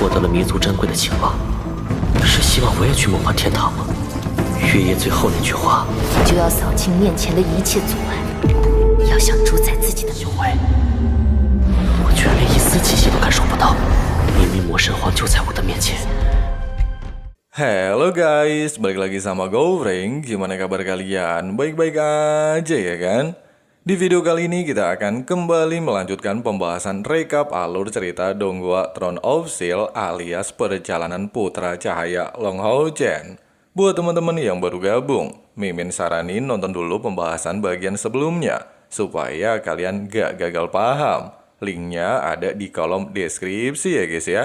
获得了弥足珍贵的情报，是希望我也去梦幻天堂吗？月夜最后那句话，就要扫清面前的一切阻碍，要想主宰自己的有为，我居然连一丝气息都感受不到，明明魔神皇就在我的面前。 Halo guys, balik lagi sama Gofreng. Gimana kabar kalian? Baik-baik aja ya kan? Di video kali ini kita akan kembali melanjutkan pembahasan rekap alur cerita Donghua Throne of Steel alias Perjalanan Putra Cahaya Long Hao Chen. Buat teman-teman yang baru gabung, Mimin saranin nonton dulu pembahasan bagian sebelumnya supaya kalian gak gagal paham. Linknya ada di kolom deskripsi ya guys ya.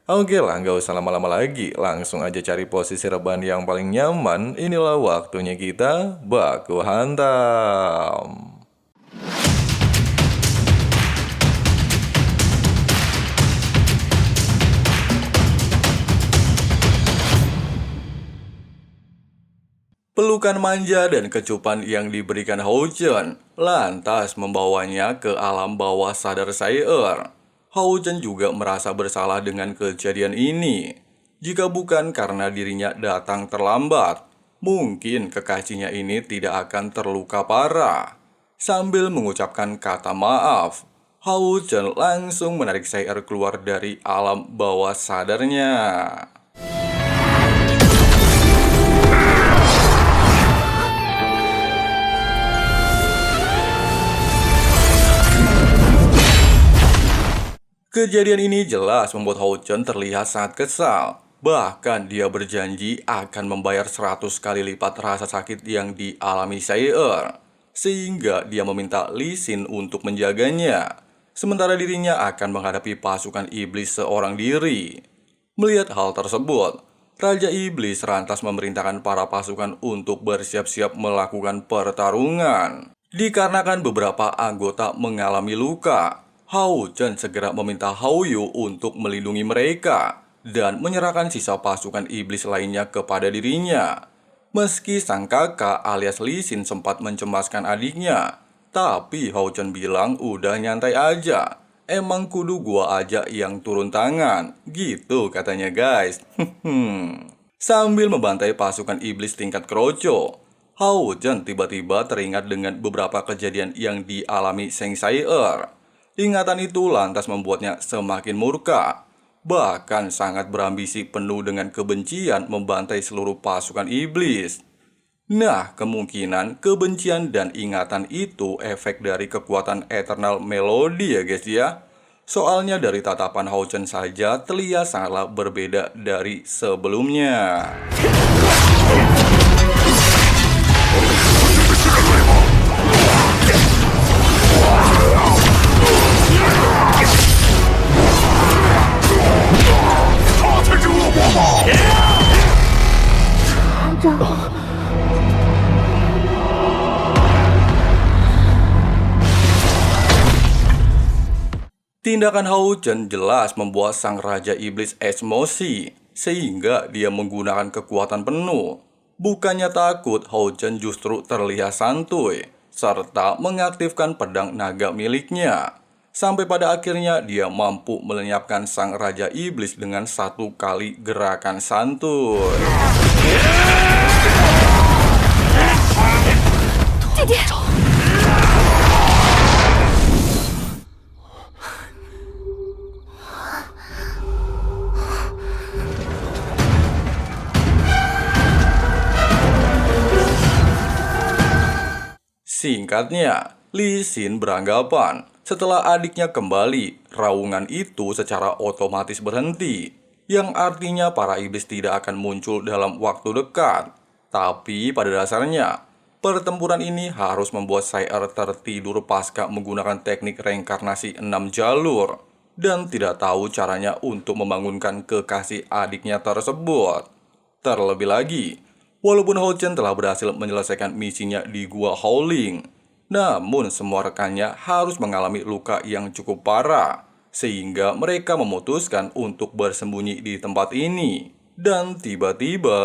Oke lah, nggak usah lama-lama lagi, langsung aja cari posisi rebahan yang paling nyaman. Inilah waktunya kita baku hantam. Pelukan manja dan kecupan yang diberikan Hao Chen lantas membawanya ke alam bawah sadar Sayer. Hao Chen juga merasa bersalah dengan kejadian ini. Jika bukan karena dirinya datang terlambat, mungkin kekasihnya ini tidak akan terluka parah. Sambil mengucapkan kata maaf, Hao Chen langsung menarik Sayer keluar dari alam bawah sadarnya. Kejadian ini jelas membuat Hao Chen terlihat sangat kesal. Bahkan dia berjanji akan membayar 100 kali lipat rasa sakit yang dialami Sayer. Sehingga dia meminta Lee Sin untuk menjaganya. Sementara dirinya akan menghadapi pasukan iblis seorang diri. Melihat hal tersebut, Raja Iblis lantas memerintahkan para pasukan untuk bersiap-siap melakukan pertarungan. Dikarenakan beberapa anggota mengalami luka, Hao Chen segera meminta Hao Yu untuk melindungi mereka dan menyerahkan sisa pasukan iblis lainnya kepada dirinya. Meski sang kakak alias Lee Sin sempat mencemaskan adiknya, tapi Hao Chen bilang udah nyantai aja. Emang kudu gua aja yang turun tangan, gitu katanya guys. Sambil membantai pasukan iblis tingkat kroco, Hao Chen tiba-tiba teringat dengan beberapa kejadian yang dialami Seng Sayer. Ingatan itu lantas membuatnya semakin murka, bahkan sangat berambisi penuh dengan kebencian membantai seluruh pasukan iblis. Nah, kemungkinan kebencian dan ingatan itu efek dari kekuatan Eternal Melody ya guys ya. Soalnya dari tatapan Hao Chen saja terlihat sangatlah berbeda dari sebelumnya. Tindakan Hao Chen jelas membuat sang Raja Iblis emosi, sehingga dia menggunakan kekuatan penuh. Bukannya takut, Hao Chen justru terlihat santuy, serta mengaktifkan pedang naga miliknya. Sampai pada akhirnya dia mampu melenyapkan sang Raja Iblis dengan satu kali gerakan santuy. Singkatnya, Lee Sin beranggapan setelah adiknya kembali, raungan itu secara otomatis berhenti, yang artinya para iblis tidak akan muncul dalam waktu dekat. Tapi pada dasarnya, pertempuran ini harus membuat Sayer tertidur pasca menggunakan teknik reinkarnasi 6 jalur, dan tidak tahu caranya untuk membangunkan kekasih adiknya tersebut. Terlebih lagi, walaupun Hao Chen telah berhasil menyelesaikan misinya di Gua Howling, namun semua rekannya harus mengalami luka yang cukup parah, sehingga mereka memutuskan untuk bersembunyi di tempat ini. Dan tiba-tiba,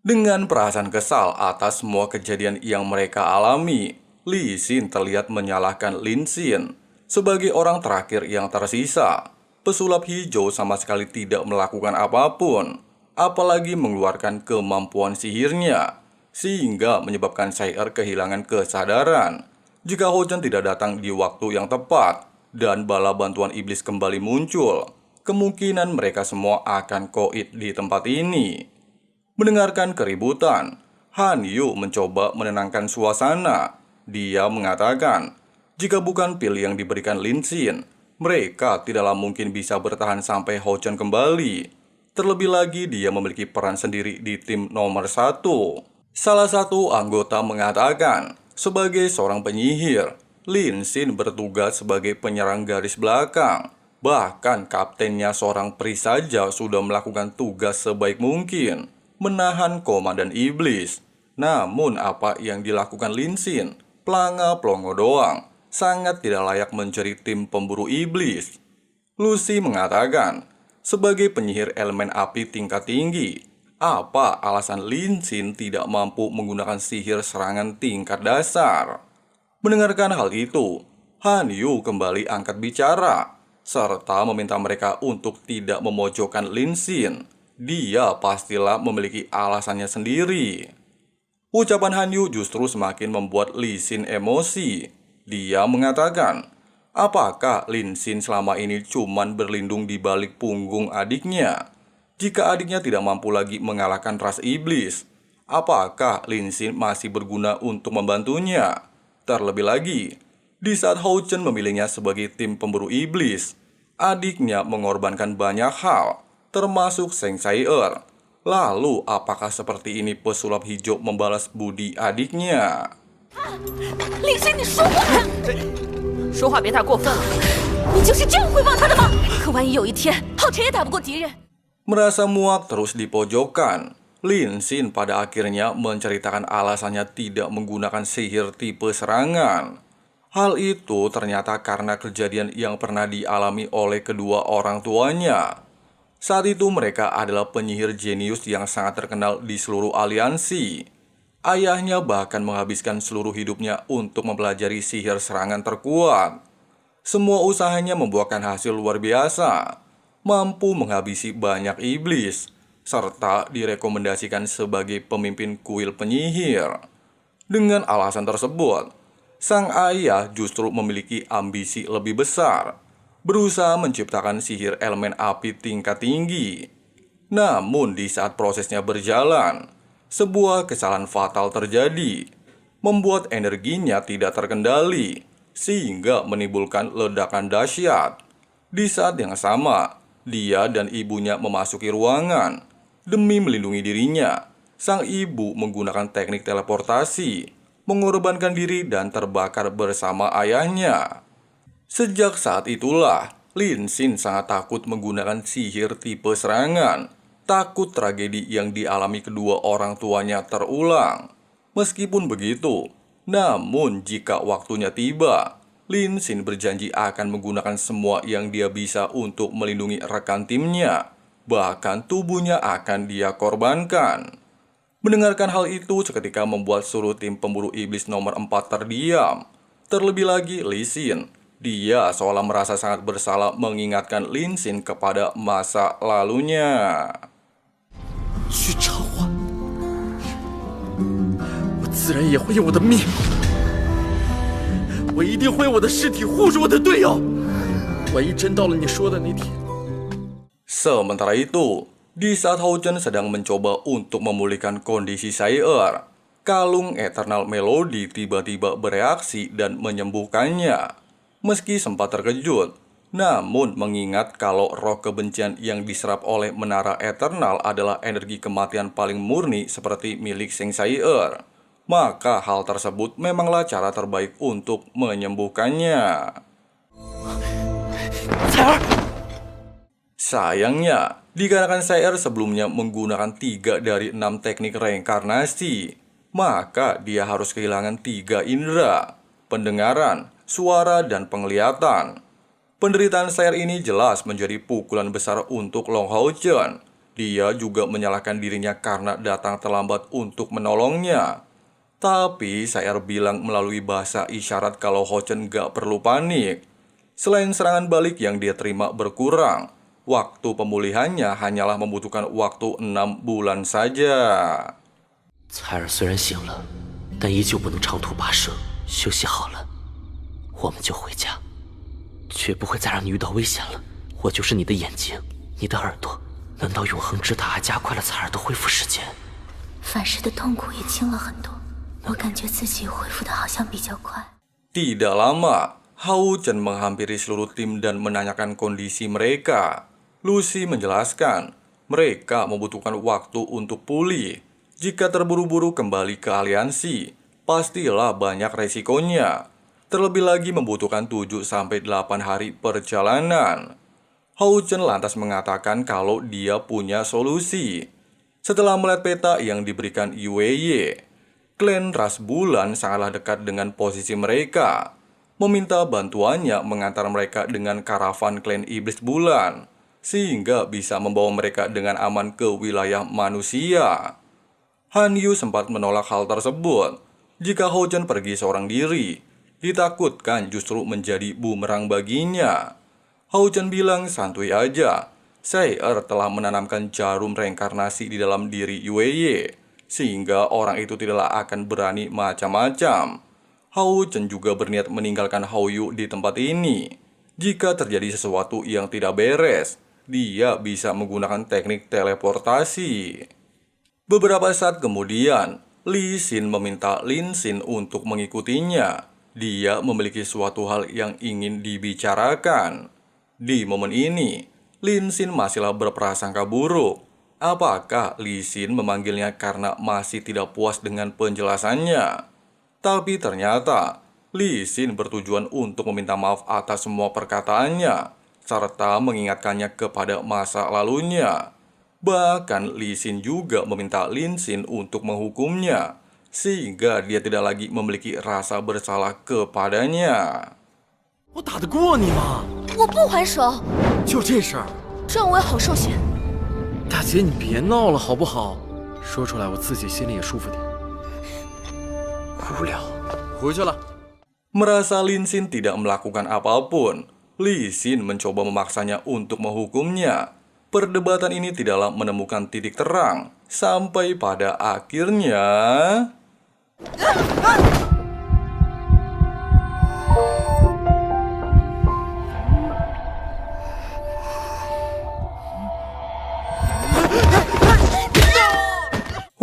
dengan perasaan kesal atas semua kejadian yang mereka alami, Lee Sin terlihat menyalahkan Lin Xin. Sebagai orang terakhir yang tersisa, pesulap hijau sama sekali tidak melakukan apapun, apalagi mengeluarkan kemampuan sihirnya, sehingga menyebabkan Sayer kehilangan kesadaran. Jika Ho-Chen tidak datang di waktu yang tepat, dan bala bantuan iblis kembali muncul, kemungkinan mereka semua akan koit di tempat ini. Mendengarkan keributan, Han Yu mencoba menenangkan suasana. Dia mengatakan, jika bukan pil yang diberikan Lin Xin, mereka tidaklah mungkin bisa bertahan sampai Ho-Chen kembali. Terlebih lagi dia memiliki peran sendiri di tim nomor 1. Salah satu anggota mengatakan, sebagai seorang penyihir, Lin Xin bertugas sebagai penyerang garis belakang. Bahkan kaptennya seorang peri saja sudah melakukan tugas sebaik mungkin, menahan komandan iblis. Namun apa yang dilakukan Lin Xin, pelanga-pelongo doang, sangat tidak layak menjadi tim pemburu iblis. Lucy mengatakan, sebagai penyihir elemen api tingkat tinggi, apa alasan Lin Xin tidak mampu menggunakan sihir serangan tingkat dasar? Mendengarkan hal itu, Han Yu kembali angkat bicara, serta meminta mereka untuk tidak memojokkan Lin Xin. Dia pastilah memiliki alasannya sendiri. Ucapan Han Yu justru semakin membuat Lin Xin emosi. Dia mengatakan, apakah Lin Xin selama ini cuman berlindung di balik punggung adiknya? Jika adiknya tidak mampu lagi mengalahkan ras iblis, apakah Lin Xin masih berguna untuk membantunya? Terlebih lagi, di saat Ho-Chen memilihnya sebagai tim pemburu iblis, adiknya mengorbankan banyak hal, termasuk Seng Sayer. Lalu, apakah seperti ini pesulap hijau membalas budi adiknya? 林星，你说话呀！说话别太过分了，你就是这样回报他的吗？可万一有一天浩辰也打不过敌人， Merasa muak terus di pojokan, Lin Xin pada akhirnya menceritakan alasannya tidak menggunakan sihir tipe serangan. Hal itu ternyata karena kejadian yang pernah dialami oleh kedua orang tuanya. Saat itu mereka adalah penyihir jenius yang sangat terkenal di seluruh aliansi. Ayahnya bahkan menghabiskan seluruh hidupnya untuk mempelajari sihir serangan terkuat. Semua usahanya membuahkan hasil luar biasa, mampu menghabisi banyak iblis, serta direkomendasikan sebagai pemimpin kuil penyihir. Dengan alasan tersebut, sang ayah justru memiliki ambisi lebih besar, berusaha menciptakan sihir elemen api tingkat tinggi. Namun di saat prosesnya berjalan, sebuah kesalahan fatal terjadi, membuat energinya tidak terkendali, sehingga menimbulkan ledakan dahsyat. Di saat yang sama, dia dan ibunya memasuki ruangan. Demi melindungi dirinya, sang ibu menggunakan teknik teleportasi, mengorbankan diri dan terbakar bersama ayahnya. Sejak saat itulah, Lin Xin sangat takut menggunakan sihir tipe serangan. Takut tragedi yang dialami kedua orang tuanya terulang. Meskipun begitu, namun jika waktunya tiba, Lin Xin berjanji akan menggunakan semua yang dia bisa untuk melindungi rekan timnya. Bahkan tubuhnya akan dia korbankan. Mendengarkan hal itu seketika membuat seluruh tim pemburu iblis nomor 4 terdiam. Terlebih lagi Lin Xin. Dia seolah merasa sangat bersalah mengingatkan Lin Xin kepada masa lalunya. 去召唤，我自然也会用我的命，我一定会用我的尸体护住我的队友。万一真到了你说的那天， Sementara itu, di saat Ho-Chen sedang mencoba untuk memulihkan kondisi Sayer, kalung Eternal Melody tiba-tiba bereaksi dan menyembuhkannya. Meski sempat terkejut, namun mengingat kalau roh kebencian yang diserap oleh menara Eternal adalah energi kematian paling murni seperti milik Seng Sayer, maka hal tersebut memanglah cara terbaik untuk menyembuhkannya. Sayangnya, dikarenakan Sayer sebelumnya menggunakan 3 dari 6 teknik reinkarnasi, maka dia harus kehilangan 3 indera, pendengaran, suara, dan penglihatan. Penderitaan Sayer ini jelas menjadi pukulan besar untuk Long Hao-Chen. Dia juga menyalahkan dirinya karena datang terlambat untuk menolongnya. Tapi Sayer bilang melalui bahasa isyarat kalau Ho-Chen gak perlu panik. Selain serangan balik yang dia terima berkurang, waktu pemulihannya hanyalah membutuhkan waktu 6 bulan saja. 采儿虽然醒了，但依旧不能长途跋涉。休息好了，我们就回家，绝不会再让你遇到危险了。我就是你的眼睛，你的耳朵。难道永恒之塔还加快了采儿的恢复时间？反噬的痛苦也轻了很多，我感觉自己恢复的好像比较快。 Tidak lama, Hao Chen menghampiri seluruh tim dan menanyakan kondisi mereka. Lucy menjelaskan, mereka membutuhkan waktu untuk pulih. Jika terburu-buru kembali ke aliansi, pastilah banyak resikonya. Terlebih lagi membutuhkan 7-8 hari perjalanan. Hao Chen lantas mengatakan kalau dia punya solusi. Setelah melihat peta yang diberikan Yueye, klan ras bulan sangatlah dekat dengan posisi mereka. Meminta bantuannya mengantar mereka dengan karavan klan iblis bulan, sehingga bisa membawa mereka dengan aman ke wilayah manusia. Han Yu sempat menolak hal tersebut. Jika Hao Chen pergi seorang diri, ditakutkan justru menjadi bumerang baginya. Hao Chen bilang santuy aja, Sayer telah menanamkan jarum reinkarnasi di dalam diri Yueye, sehingga orang itu tidaklah akan berani macam-macam. Hao Chen juga berniat meninggalkan Hao Yu di tempat ini. Jika terjadi sesuatu yang tidak beres, dia bisa menggunakan teknik teleportasi. Beberapa saat kemudian, Li Xin meminta Lin Xin untuk mengikutinya. Dia memiliki suatu hal yang ingin dibicarakan. Di momen ini, Lin Xin masihlah berprasangka buruk. Apakah Li Xin memanggilnya karena masih tidak puas dengan penjelasannya? Tapi ternyata Li Xin bertujuan untuk meminta maaf atas semua perkataannya, serta mengingatkannya kepada masa lalunya. Bahkan Li Xin juga meminta Lin Xin untuk menghukumnya, sehingga dia tidak lagi memiliki rasa bersalah kepadanya. 我打得过你吗？我不还手，就这事儿，这样我也好受些。大姐你别闹了好不好？说出来我自己心里也舒服点。无聊，回去了。 Merasa Lin Xin tidak melakukan apapun, Li Xin mencoba memaksanya untuk menghukumnya. Perdebatan ini tidaklah menemukan titik terang, sampai pada akhirnya...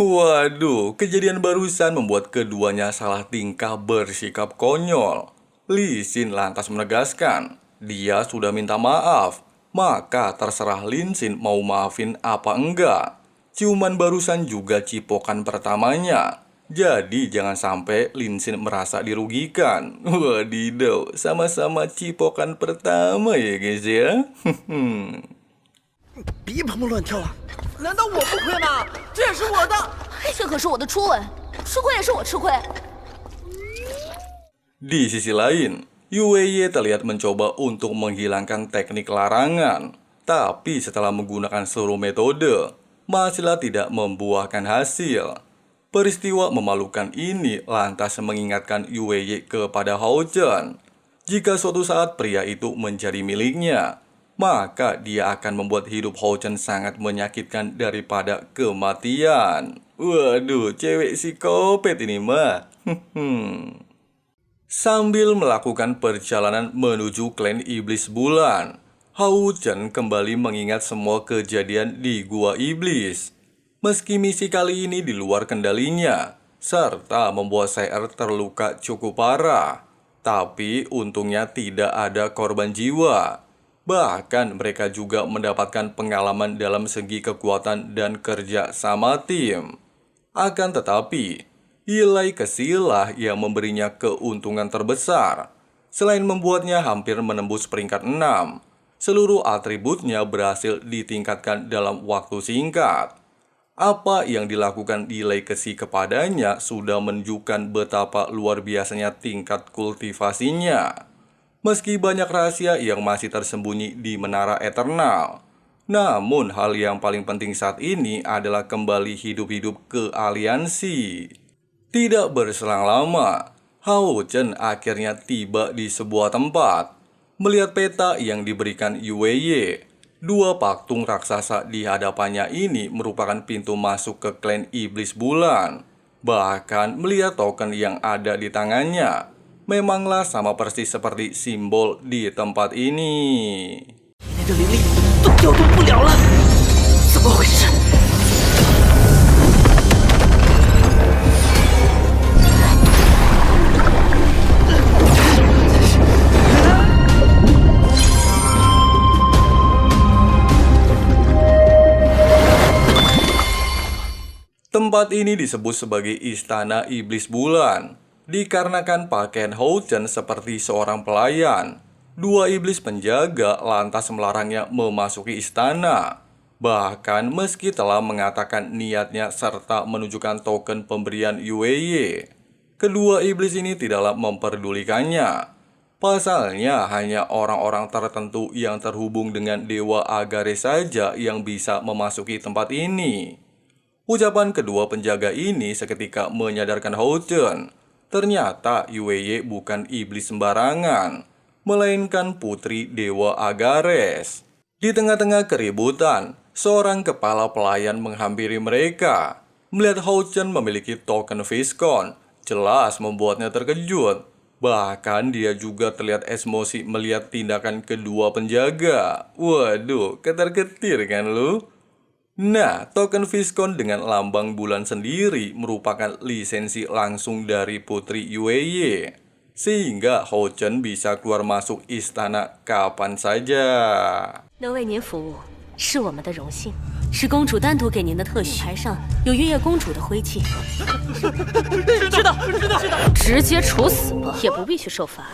Waduh, kejadian barusan membuat keduanya salah tingkah bersikap konyol. Li Xin lantas menegaskan, dia sudah minta maaf, maka terserah Lin Xin mau maafin apa enggak. Ciuman barusan juga cipokan pertamanya, jadi jangan sampai Lin Xin merasa dirugikan. Wadidaw, sama-sama cipokan pertama ya guys ya. 别砰砰乱跳了，难道我不亏吗？这也是我的。这可是我的初吻，吃亏也是我吃亏。 Di sisi lain, Yueye terlihat mencoba untuk menghilangkan teknik larangan. Tapi setelah menggunakan seluruh metode, masihlah tidak membuahkan hasil. Peristiwa memalukan ini lantas mengingatkan Yueye kepada Hao Chen. Jika suatu saat pria itu menjadi miliknya, maka dia akan membuat hidup Hao Chen sangat menyakitkan daripada kematian. Waduh, cewek psikopat ini mah. Sambil melakukan perjalanan menuju klan iblis bulan, Hao Chen kembali mengingat semua kejadian di gua iblis. Meski misi kali ini di luar kendalinya, serta membuat Sayer terluka cukup parah, tapi untungnya tidak ada korban jiwa. Bahkan mereka juga mendapatkan pengalaman dalam segi kekuatan dan kerja sama tim. Akan tetapi, nilai kesilah yang memberinya keuntungan terbesar. Selain membuatnya hampir menembus peringkat 6, seluruh atributnya berhasil ditingkatkan dalam waktu singkat. Apa yang dilakukan nilai kesi kepadanya sudah menunjukkan betapa luar biasanya tingkat kultivasinya. Meski banyak rahasia yang masih tersembunyi di Menara Eternal, namun hal yang paling penting saat ini adalah kembali hidup-hidup ke aliansi. Tidak berselang lama, Hao Chen akhirnya tiba di sebuah tempat. Melihat peta yang diberikan Yueye, dua patung raksasa di hadapannya ini merupakan pintu masuk ke klan Iblis Bulan. Bahkan melihat token yang ada di tangannya, memanglah sama persis seperti simbol di tempat ini. 你的灵力都调动不了了，怎么回事？ Tempat ini disebut sebagai Istana Iblis Bulan, dikarenakan pakaian Houchen seperti seorang pelayan. Dua iblis penjaga lantas melarangnya memasuki istana. Bahkan meski telah mengatakan niatnya serta menunjukkan token pemberian Yueye, kedua iblis ini tidaklah memperdulikannya. Pasalnya hanya orang-orang tertentu yang terhubung dengan Dewa Agares saja yang bisa memasuki tempat ini. Ucapan kedua penjaga ini seketika menyadarkan Houchen. Ternyata Yueye bukan iblis sembarangan, melainkan putri Dewa Agares. Di tengah-tengah keributan, seorang kepala pelayan menghampiri mereka. Melihat Houchen memiliki token Viscon, jelas membuatnya terkejut. Bahkan dia juga terlihat emosi melihat tindakan kedua penjaga. Waduh, ketar-ketir kan lu? Nah, token Viscon dengan lambang bulan sendiri merupakan lisensi langsung dari Putri Yueye, sehingga Houchen bisa keluar masuk istana kapan saja. 能为您服务是我们的荣幸，是公主单独给您的特许，牌上有月夜公主的徽记。知道，直接处死吧，也不必去受罚。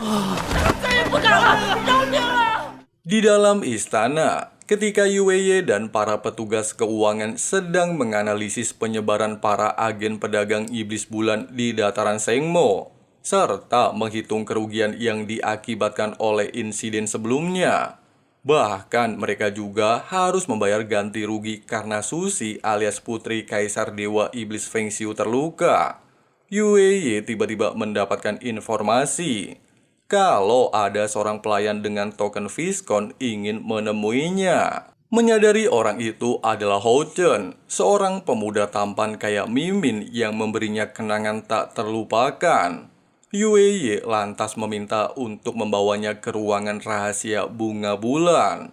再也不敢了，饶命啊！ Di dalam istana, ketika Yueye dan para petugas keuangan sedang menganalisis penyebaran para agen pedagang iblis bulan di dataran Sengmo, serta menghitung kerugian yang diakibatkan oleh insiden sebelumnya. Bahkan mereka juga harus membayar ganti rugi karena Susi alias putri Kaisar Dewa Iblis Feng Xiu terluka. Yueye tiba-tiba mendapatkan informasi kalau ada seorang pelayan dengan token Viscon ingin menemuinya. Menyadari orang itu adalah Houchen, seorang pemuda tampan kayak Mimin yang memberinya kenangan tak terlupakan. Yueye lantas meminta untuk membawanya ke ruangan rahasia bunga bulan.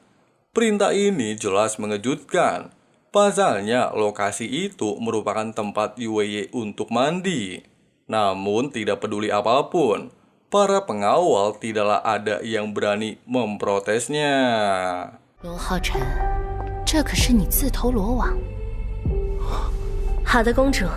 Perintah ini jelas mengejutkan. Pasalnya lokasi itu merupakan tempat Yueye untuk mandi. Namun tidak peduli apapun, para pengawal tidaklah ada yang berani memprotesnya. 罗浩辰，这可是你自投罗网。好的，公主，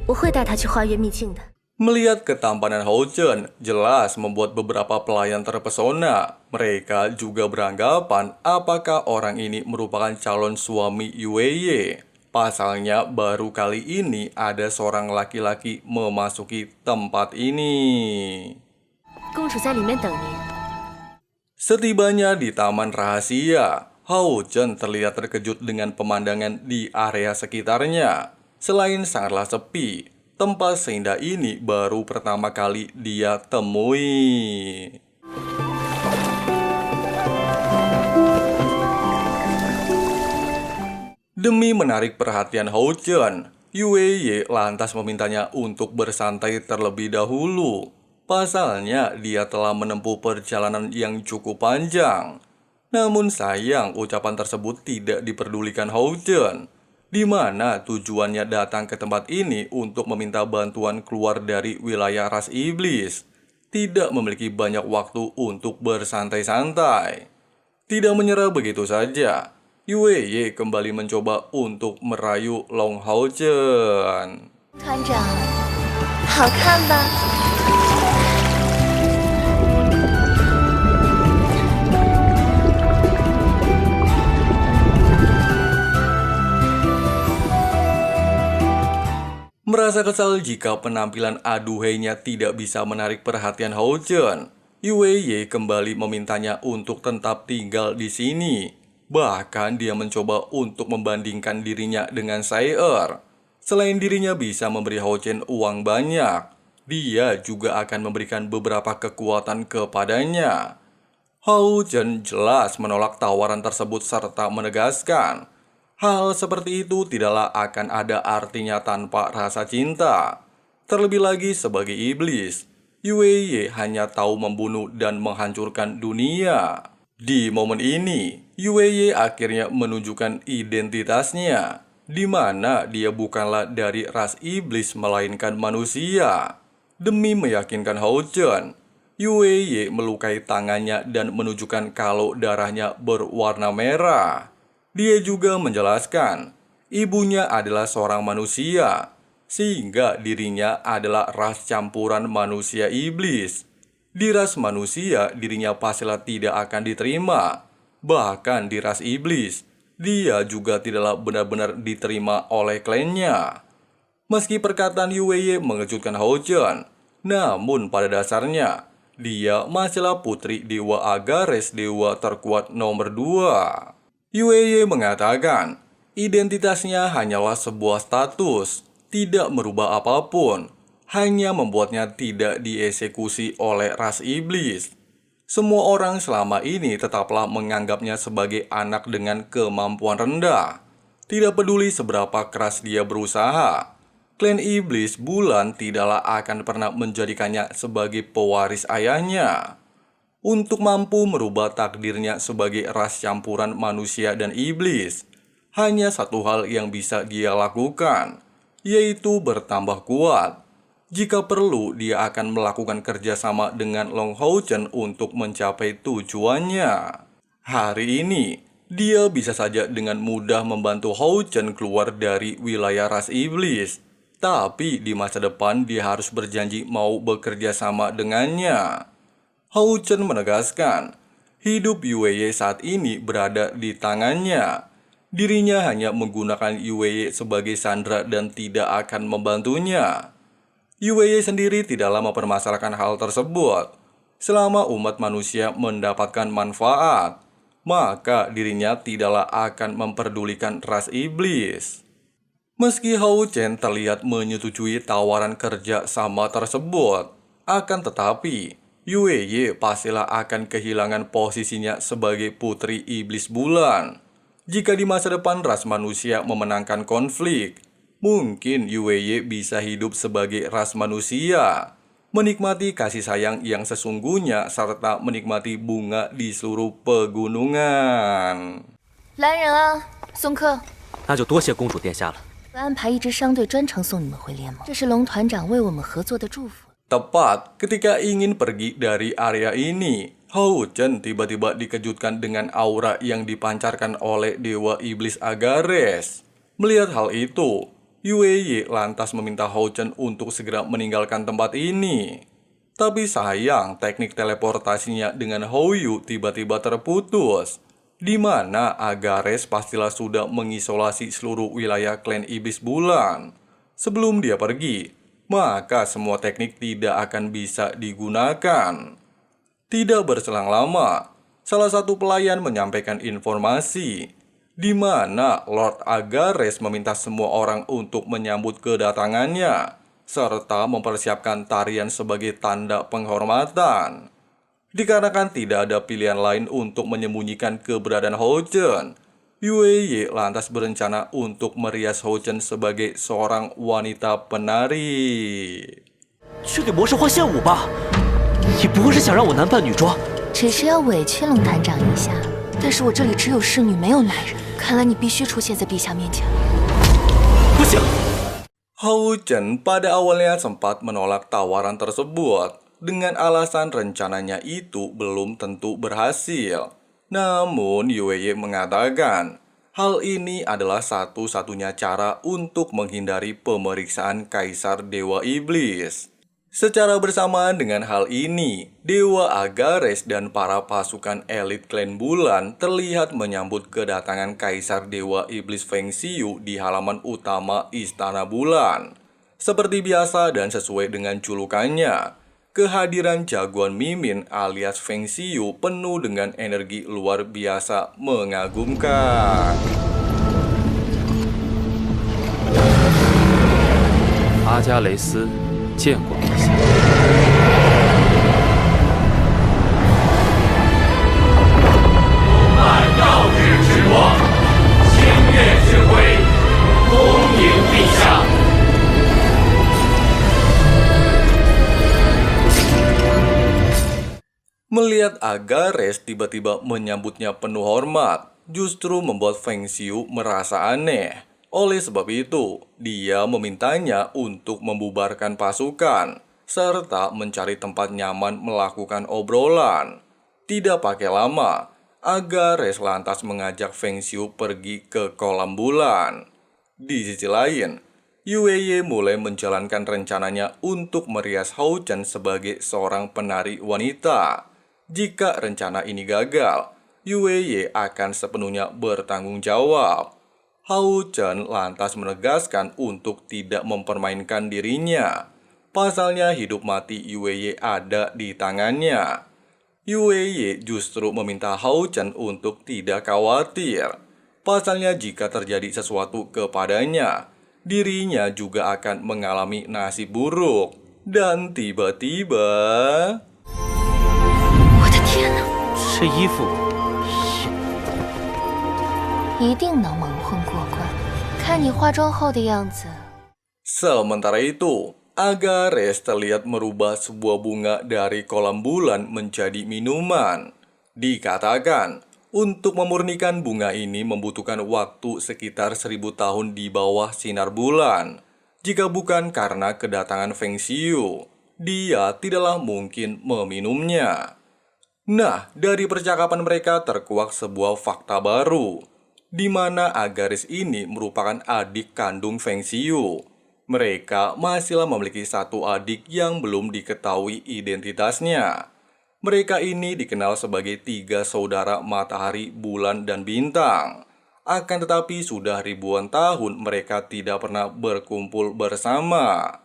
我会带她去花月秘境的。 Melihat ketampanan Houchen, jelas membuat beberapa pelayan terpesona. Mereka juga beranggapan apakah orang ini merupakan calon suami Yueye. Pasalnya baru kali ini ada seorang laki-laki memasuki tempat ini. 公主在里面等您。 Setibanya di taman rahasia, Houchen terlihat terkejut dengan pemandangan di area sekitarnya. Selain sangatlah sepi, tempat seindah ini baru pertama kali dia temui. Demi menarik perhatian Houchen, Yueye lantas memintanya untuk bersantai terlebih dahulu. Pasalnya dia telah menempuh perjalanan yang cukup panjang. Namun sayang ucapan tersebut tidak diperdulikan Houchen, di mana tujuannya datang ke tempat ini untuk meminta bantuan keluar dari wilayah ras iblis. Tidak memiliki banyak waktu untuk bersantai-santai. Tidak menyerah begitu saja, Yueye kembali mencoba untuk merayu Long Houchen. 团长，好看吧？ Merasa kesal jika penampilan aduhainya tidak bisa menarik perhatian Houchen, Yueye kembali memintanya untuk tetap tinggal di sini. Bahkan dia mencoba untuk membandingkan dirinya dengan Sayer. Selain dirinya bisa memberi Houchen uang banyak, dia juga akan memberikan beberapa kekuatan kepadanya. Hou Chen jelas menolak tawaran tersebut serta menegaskan, hal seperti itu tidaklah akan ada artinya tanpa rasa cinta. Terlebih lagi sebagai iblis, Yue hanya tahu membunuh dan menghancurkan dunia. Di momen ini, Yue akhirnya menunjukkan identitasnya, di mana dia bukanlah dari ras iblis melainkan manusia. Demi meyakinkan Hou Chen, Yue melukai tangannya dan menunjukkan kalau darahnya berwarna merah. Dia juga menjelaskan, ibunya adalah seorang manusia, sehingga dirinya adalah ras campuran manusia iblis. Di ras manusia, dirinya pastilah tidak akan diterima. Bahkan di ras iblis, dia juga tidaklah benar-benar diterima oleh klannya. Meski perkataan Yue mengejutkan Hou Chen, namun pada dasarnya, dia masihlah putri Dewa Agares, dewa terkuat nomor 2. Yue mengatakan, identitasnya hanyalah sebuah status, tidak merubah apapun, hanya membuatnya tidak dieksekusi oleh ras iblis. Semua orang selama ini tetaplah menganggapnya sebagai anak dengan kemampuan rendah. Tidak peduli seberapa keras dia berusaha, klan iblis bulan tidaklah akan pernah menjadikannya sebagai pewaris ayahnya. Untuk mampu merubah takdirnya sebagai ras campuran manusia dan iblis, hanya satu hal yang bisa dia lakukan, yaitu bertambah kuat. Jika perlu, dia akan melakukan kerjasama dengan Long Hou Chen untuk mencapai tujuannya. Hari ini, dia bisa saja dengan mudah membantu Hou Chen keluar dari wilayah ras iblis. Tapi di masa depan dia harus berjanji mau bekerja sama dengannya. Hou Chen menegaskan, hidup Yue saat ini berada di tangannya. Dirinya hanya menggunakan Yue sebagai sandera dan tidak akan membantunya. Yue sendiri tidaklah mempermasalahkan hal tersebut. Selama umat manusia mendapatkan manfaat, maka dirinya tidaklah akan memperdulikan ras iblis. Meski Hou Chen terlihat menyetujui tawaran kerja sama tersebut, akan tetapi Yue pastilah akan kehilangan posisinya sebagai putri iblis bulan. Jika di masa depan ras manusia memenangkan konflik, mungkin Yue bisa hidup sebagai ras manusia, menikmati kasih sayang yang sesungguhnya serta menikmati bunga di seluruh pegunungan. 来人啊，送客！那就多谢公主殿下了。会安排一支商队专程送你们回联盟，这是龙团长为我们合作的祝福。 Tepat ketika ingin pergi dari area ini, Hou Chen tiba-tiba dikejutkan dengan aura yang dipancarkan oleh Dewa Iblis Agares. Melihat hal itu, Yue lantas meminta Hou Chen untuk segera meninggalkan tempat ini. Tapi sayang, teknik teleportasinya dengan Hou Yu tiba-tiba terputus, di mana Agares pastilah sudah mengisolasi seluruh wilayah klan Iblis Bulan. Sebelum dia pergi, maka semua teknik tidak akan bisa digunakan. Tidak berselang lama, salah satu pelayan menyampaikan informasi, di mana Lord Agares meminta semua orang untuk menyambut kedatangannya, serta mempersiapkan tarian sebagai tanda penghormatan. Dikarenakan tidak ada pilihan lain untuk menyembunyikan keberadaan Hou Chen, Yue lantas berencana untuk merias Hou Chen sebagai seorang wanita penari. 去给魔兽花献舞吧，你不会是想让我男扮女装？ 只是要委屈龙团长一下，但是我这里只有侍女，没有男人。看来你必须出现在陛下面前。不行！ Hou Chen pada awalnya sempat menolak tawaran tersebut dengan alasan rencananya itu belum tentu berhasil. Namun Yue mengatakan, hal ini adalah satu-satunya cara untuk menghindari pemeriksaan Kaisar Dewa Iblis. Secara bersamaan dengan hal ini, Dewa Agares dan para pasukan elit klan bulan terlihat menyambut kedatangan Kaisar Dewa Iblis Feng Xiu di halaman utama Istana Bulan. Seperti biasa dan sesuai dengan julukannya, kehadiran jagoan Mimin alias Feng Xiu penuh dengan energi luar biasa mengagumkan. 阿加雷斯见过陛下。Melihat Agares tiba-tiba menyambutnya penuh hormat, justru membuat Feng Xiu merasa aneh. Oleh sebab itu, dia memintanya untuk membubarkan pasukan, serta mencari tempat nyaman melakukan obrolan. Tidak pakai lama, Agares lantas mengajak Feng Xiu pergi ke kolam bulan. Di sisi lain, Yueye mulai menjalankan rencananya untuk merias Hao Chen sebagai seorang penari wanita. Jika rencana ini gagal, Yueye akan sepenuhnya bertanggung jawab. Hao Chen lantas menegaskan untuk tidak mempermainkan dirinya. Pasalnya hidup mati Yueye ada di tangannya. Yueye justru meminta Hao Chen untuk tidak khawatir. Pasalnya jika terjadi sesuatu kepadanya, dirinya juga akan mengalami nasib buruk. Dan tiba-tiba... 我的天哪，这衣服一定能蒙混过关。看你化妆后的样子， Sementara itu, Agares terlihat merubah sebuah bunga dari kolam bulan menjadi minuman. Dikatakan, untuk memurnikan bunga ini membutuhkan waktu sekitar 1000 tahun di bawah sinar bulan. Jika bukan karena kedatangan Feng Xiu, dia tidaklah mungkin meminumnya. Nah, dari percakapan mereka terkuak sebuah fakta baru, di mana Agares ini merupakan adik kandung Feng Xiu. Mereka masihlah memiliki satu adik yang belum diketahui identitasnya. Mereka ini dikenal sebagai 3 saudara matahari, bulan, dan bintang. Akan tetapi sudah ribuan tahun mereka tidak pernah berkumpul bersama.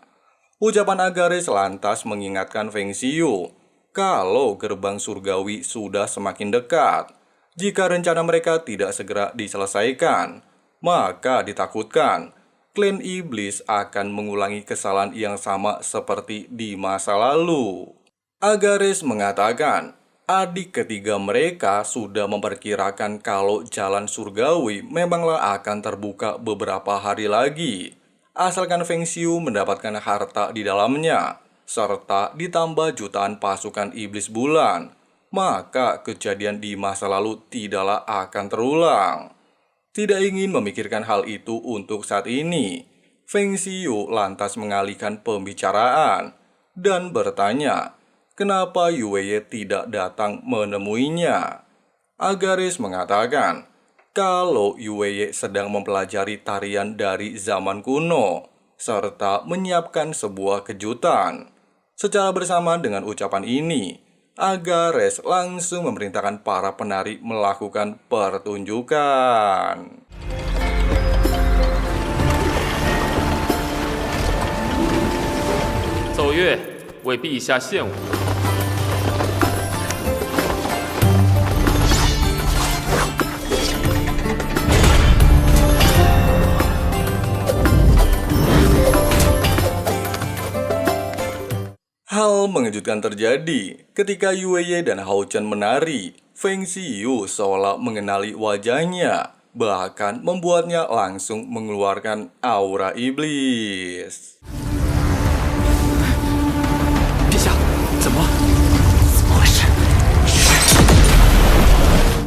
Ucapan Agares lantas mengingatkan Feng Xiu kalau gerbang surgawi sudah semakin dekat. Jika rencana mereka tidak segera diselesaikan, maka ditakutkan klan iblis akan mengulangi kesalahan yang sama seperti di masa lalu. Agares mengatakan, adik ketiga mereka sudah memperkirakan kalau jalan surgawi memanglah akan terbuka beberapa hari lagi, asalkan Feng Xiu mendapatkan harta di dalamnya, serta ditambah jutaan pasukan iblis bulan, maka kejadian di masa lalu tidaklah akan terulang. Tidak ingin memikirkan hal itu untuk saat ini, Feng Xiu lantas mengalihkan pembicaraan dan bertanya, kenapa Yueye tidak datang menemuinya? Agares mengatakan, kalau Yueye sedang mempelajari tarian dari zaman kuno, serta menyiapkan sebuah kejutan. Secara bersamaan dengan ucapan ini, Agares langsung memerintahkan para penari melakukan pertunjukan. 奏乐，为陛下献舞。 Hal mengejutkan terjadi ketika Yueye dan Hao Chen menari. Feng Xiu seolah mengenali wajahnya, bahkan membuatnya langsung mengeluarkan aura iblis. 陛下，怎么？ 怎么回事？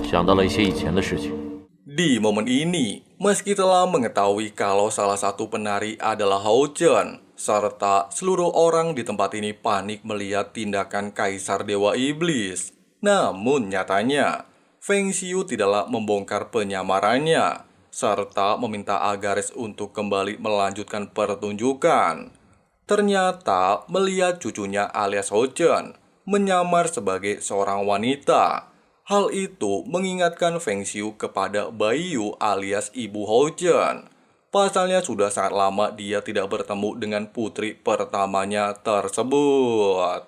想到了一些以前的事情。 Di momen ini, meski telah mengetahui kalau salah satu penari adalah Hao Chen, serta seluruh orang di tempat ini panik melihat tindakan Kaisar Dewa Iblis, namun nyatanya, Feng Xiu tidaklah membongkar penyamarannya, serta meminta Agares untuk kembali melanjutkan pertunjukan. Ternyata, melihat cucunya alias Hao Chen menyamar sebagai seorang wanita, hal itu mengingatkan Feng Xiu kepada Baiyu alias Ibu Hao Chen. Pasalnya sudah sangat lama dia tidak bertemu dengan putri pertamanya tersebut.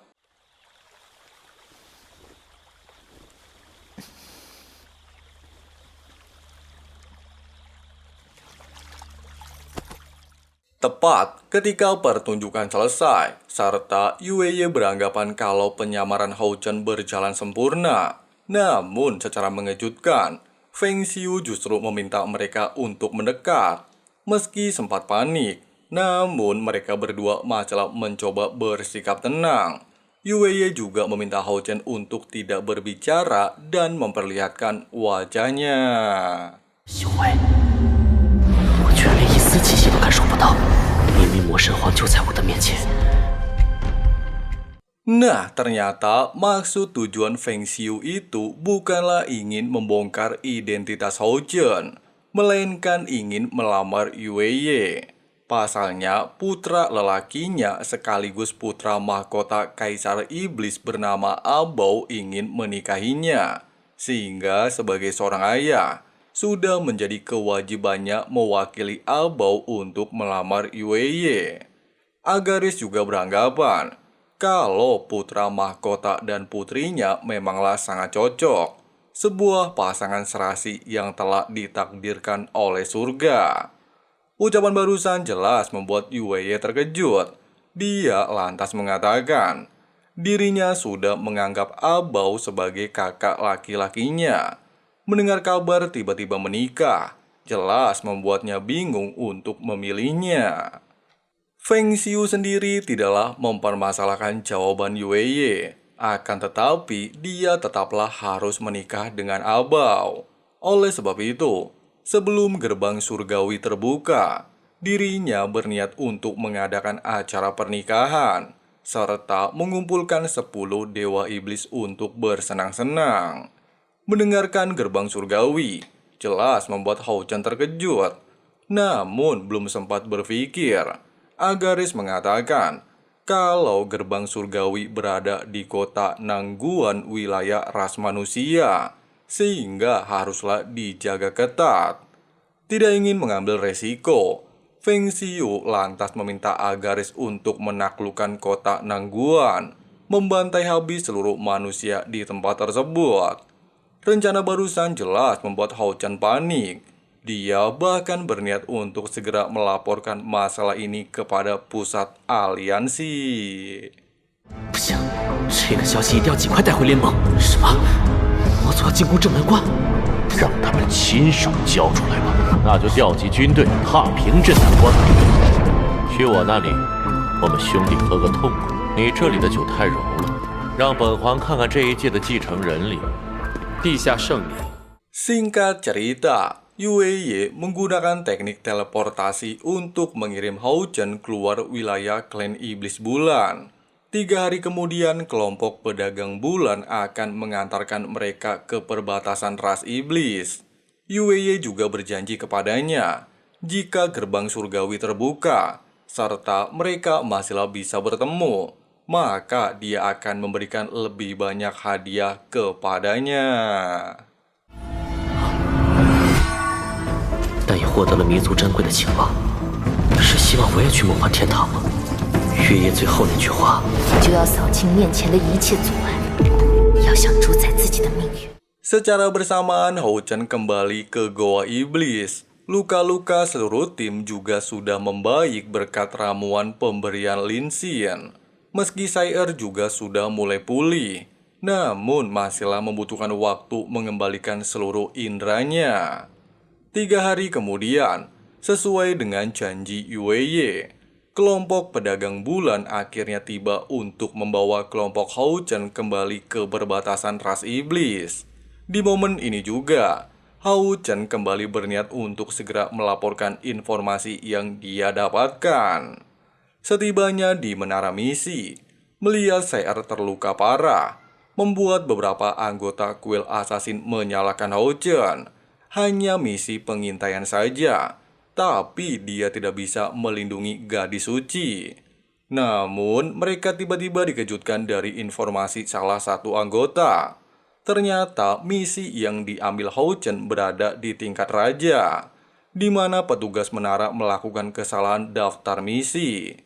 Tepat ketika pertunjukan selesai, serta Yueye beranggapan kalau penyamaran Hao Chen berjalan sempurna. Namun secara mengejutkan, Feng Xiu justru meminta mereka untuk mendekat. Meski sempat panik, namun mereka berdua masalah mencoba bersikap tenang. Yueye juga meminta Hao Chen untuk tidak berbicara dan memperlihatkan wajahnya. 修为，我居然连一丝气息都感受不到，明明魔神皇就在我的面前。 Nah, ternyata maksud tujuan Feng Xiu itu bukanlah ingin membongkar identitas Hao Chen, melainkan ingin melamar Yueye. Pasalnya, putra lelakinya sekaligus putra mahkota Kaisar Iblis bernama Abao ingin menikahinya. Sehingga sebagai seorang ayah, sudah menjadi kewajibannya mewakili Abao untuk melamar Yueye. Agaris juga beranggapan kalau putra mahkota dan putrinya memanglah sangat cocok. Sebuah pasangan serasi yang telah ditakdirkan oleh surga. Ucapan barusan jelas membuat Yueye terkejut. Dia lantas mengatakan, dirinya sudah menganggap Abao sebagai kakak laki-lakinya. Mendengar kabar tiba-tiba menikah, jelas membuatnya bingung untuk memilihnya. Feng Xiu sendiri tidaklah mempermasalahkan jawaban Yueye, akan tetapi dia tetaplah harus menikah dengan Abao. Oleh sebab itu, sebelum gerbang surgawi terbuka, dirinya berniat untuk mengadakan acara pernikahan, serta mengumpulkan 10 dewa iblis untuk bersenang-senang. Mendengarkan gerbang surgawi, jelas membuat Hao Chen terkejut. Namun belum sempat berpikir, Agaris mengatakan kalau gerbang surgawi berada di kota Nangguan wilayah ras manusia, sehingga haruslah dijaga ketat. Tidak ingin mengambil resiko, Feng Xiu lantas meminta Agaris untuk menaklukkan kota Nangguan, membantai habis seluruh manusia di tempat tersebut. Rencana barusan jelas membuat Hao Chen panik. Dia bahkan berniat untuk segera melaporkan masalah ini kepada pusat aliansi. 不行，这个消息一定要尽快带回联盟。什么？魔族要进攻正门关？让他们亲手交出来吧。那就调集军队踏平这难关。去我那里，我们兄弟喝个痛快。你这里的酒太柔了，让本皇看看这一届的继承人里。陛下圣明。 Singkat cerita, Yueye menggunakan teknik teleportasi untuk mengirim Hao Chen keluar wilayah klan Iblis Bulan. 3 hari kemudian, kelompok pedagang bulan akan mengantarkan mereka ke perbatasan ras iblis. Yueye juga berjanji kepadanya, jika gerbang surgawi terbuka, serta mereka masihlah bisa bertemu, maka dia akan memberikan lebih banyak hadiah kepadanya. 但也获得了弥足珍贵的情报，是希望我也去梦幻天堂吗？月夜最后那句话，就要扫清面前的一切阻碍，要想主宰自己的命运。 Secara bersamaan, Hao Chen kembali ke Goa Iblis. Luka-luka seluruh tim juga sudah membaik berkat ramuan pemberian Lin Xin. Meski Sai juga sudah mulai pulih, namun masihlah membutuhkan waktu mengembalikan seluruh indranya. 3 hari kemudian, sesuai dengan janji Yueye, kelompok pedagang bulan akhirnya tiba untuk membawa kelompok Hao Chen kembali ke perbatasan ras iblis. Di momen ini juga, Hao Chen kembali berniat untuk segera melaporkan informasi yang dia dapatkan. Setibanya di menara misi, melihat Sai terluka parah, membuat beberapa anggota kuil assassin menyalahkan Hao Chen. Hanya misi pengintaian saja, tapi dia tidak bisa melindungi gadis suci. Namun, mereka tiba-tiba dikejutkan dari informasi salah satu anggota. Ternyata misi yang diambil Hao Chen berada di tingkat raja, di mana petugas menara melakukan kesalahan daftar misi.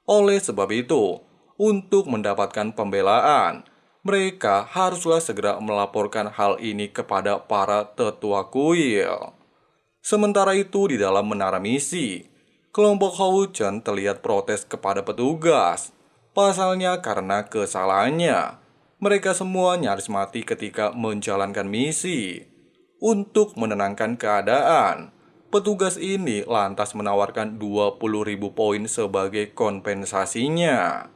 Oleh sebab itu, untuk mendapatkan pembelaan, mereka haruslah segera melaporkan hal ini kepada para tetua kuil. Sementara itu di dalam menara misi, kelompok Hao Chen terlihat protes kepada petugas. Pasalnya karena kesalahannya, mereka semua nyaris mati ketika menjalankan misi. Untuk menenangkan keadaan, petugas ini lantas menawarkan 20.000 poin sebagai kompensasinya.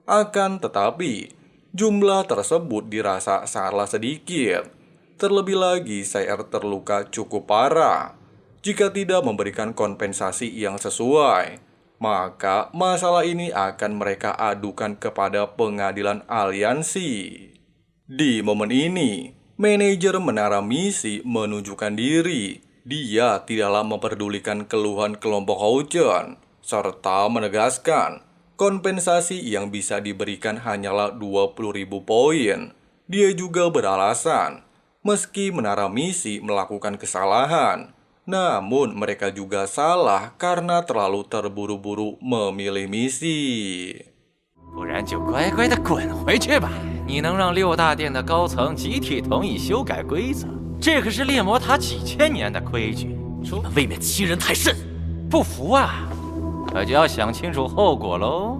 Akan tetapi, Jumlah tersebut dirasa sangatlah sedikit. Terlebih lagi Sayer terluka cukup parah. Jika tidak memberikan kompensasi yang sesuai, maka masalah ini akan mereka adukan kepada pengadilan aliansi. Di momen ini, manajer menara misi menunjukkan diri. Dia tidaklah memperdulikan keluhan kelompok Houchen, serta menegaskan kompensasi yang bisa diberikan hanyalah 20.000 poin. Dia juga beralasan, meski menara misi melakukan kesalahan, namun mereka juga salah karena terlalu terburu-buru memilih misi. 不然就乖乖的滚回去吧！你能让6大殿的高层集体同意修改规则，这可是猎魔塔几千年的规矩。你们未免欺人太甚！不服啊？可就要想清楚后果喽。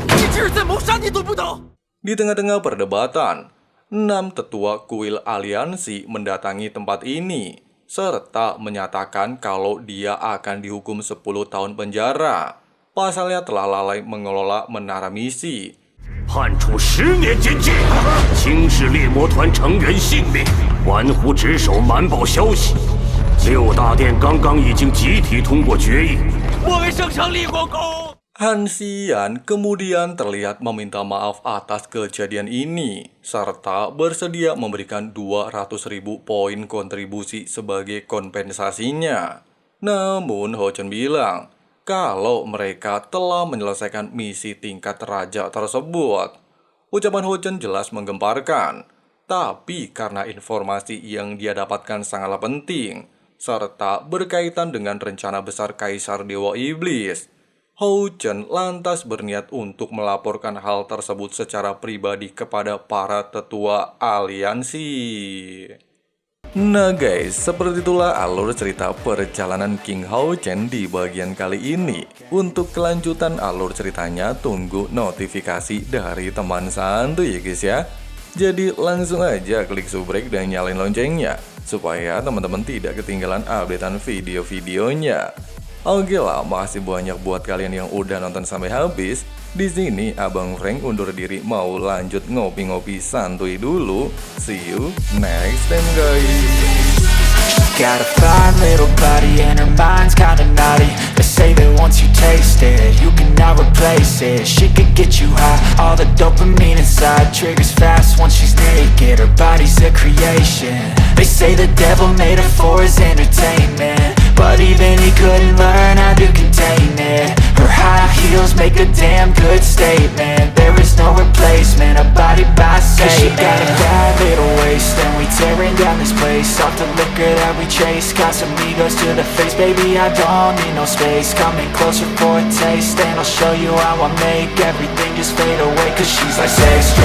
你这是在谋杀，你懂不懂？ Di tengah-tengah perdebatan, 6 tetua kuil aliansi mendatangi tempat ini, serta menyatakan kalau dia akan dihukum 10 tahun penjara. Pasalnya telah lalai mengelola menara misi. 判处10年监禁，轻视猎魔团成员性命，玩忽职守，瞒报消息。6大殿刚刚已经集体通过决议，我为圣上立过功。 Han Xian kemudian terlihat meminta maaf atas kejadian ini, serta bersedia memberikan 200.000 poin kontribusi sebagai kompensasinya. Namun Houchen bilang kalau mereka telah menyelesaikan misi tingkat raja tersebut. Ucapan Houchen jelas menggemparkan, tapi karena informasi yang dia dapatkan sangatlah penting, serta berkaitan dengan rencana besar Kaisar Dewa Iblis, Houchen lantas berniat untuk melaporkan hal tersebut secara pribadi kepada para tetua aliansi. Nah guys, seperti itulah alur cerita perjalanan King Houchen di bagian kali ini. Untuk kelanjutan alur ceritanya, tunggu notifikasi dari teman santuy ya guys ya. Jadi langsung aja klik subrek dan nyalain loncengnya, supaya teman-teman tidak ketinggalan updatean video-videonya. Oke lah, makasih banyak buat kalian yang udah nonton sampai habis. Di sini Abang Frank undur diri mau lanjut ngopi-ngopi santuy dulu. See you next time guys. Got a fine little body and her mind's kinda naughty. They say that once you taste it, you cannot replace it. She could get you high, all the dopamine inside triggers fast once she's naked. Her body's a creation. They say the devil made her for his entertainment, but even he couldn't learn how to contain it. Her high heels make a damn good statement. There is no replacement, a body by Satan. 'Cause she got a bad little waist, and we tearing down this place off the liquor that we chase. Got some egos to the face, baby, I don't need no space. Coming closer for a taste, and I'll show you how I make everything just fade away. 'Cause she's like sex,